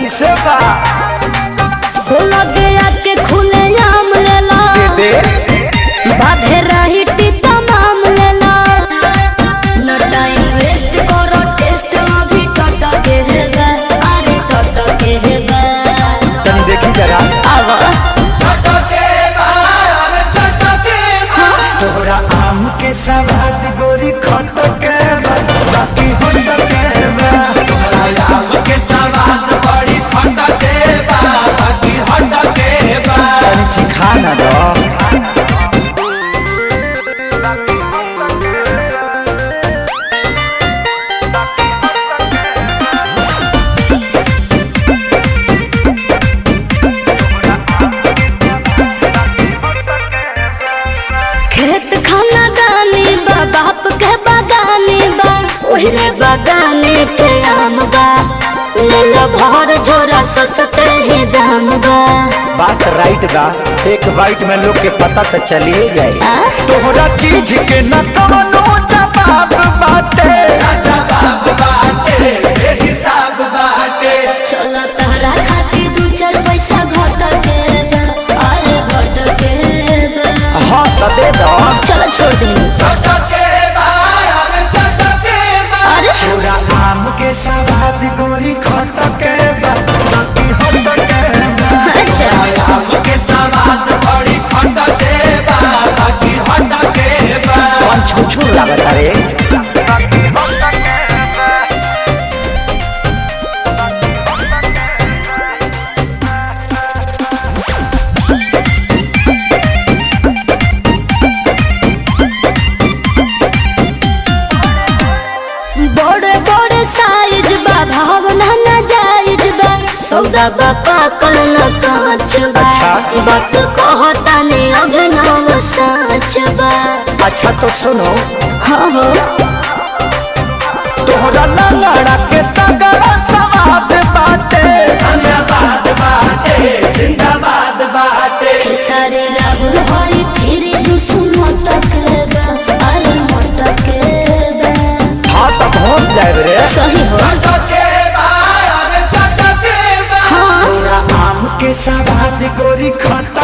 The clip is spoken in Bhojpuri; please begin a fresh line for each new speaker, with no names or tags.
कैसे बा
हो लगे आके खुले आम लेला
दे
बाधे रही तमाम लेला न टाइम वेस्ट करो टेस्ट अभी टटके हेबे अरे टटके हेबे
तनी देखी जरा
आवा
तोहरा आम के सवाद गोरी खटके बाकी हटके
तोहरा आम के सवाद बड़ी खटके बाकी हटके
तनी चिखा ना दो
खेत खाना दानी बा बाप के बागानी बा ओहरे बागाने के आम बा ले लो भर झोरा सस्ते ही दाम बा
बात राइट बा एक बाइट में लोग के पता तो चलिए जाए तोहरा चीज के न कवनो जवाब बाटे
जवाब बाटे हिसाब बाटे
चलो तहरा खातिर दू चार पैसा घट के बा अरे घट के बा
हाँ तो दे दो
चलो छोड़ दे
चटके
अरे
तोरा आम के सवाद गोरी खटके बाकी हटके
अच्छा
आम के सवाद बड़ी खटके बाकी हटके
कौन छुछुर लागत रे
बड़े बड़े साइज बा भावना न जायज बा सौदा बा पाकल न कांच बा
अच्छा।
बात कहता ने अभिनव सच बा
अच्छा तो सुनो
हाँ हो
तोहरा लंगड़ा के तगड़ा सवाद बाटे
धन्यवाद बाटे जिंदाबाद बाटे
खेसारी राहुल हरी फिर जुस मटक बा अरे मटक बा
हाँ तो पहुँच जाए रे
सही हो
चटके
हाँ
तोरा आम के सवाद गोरी खट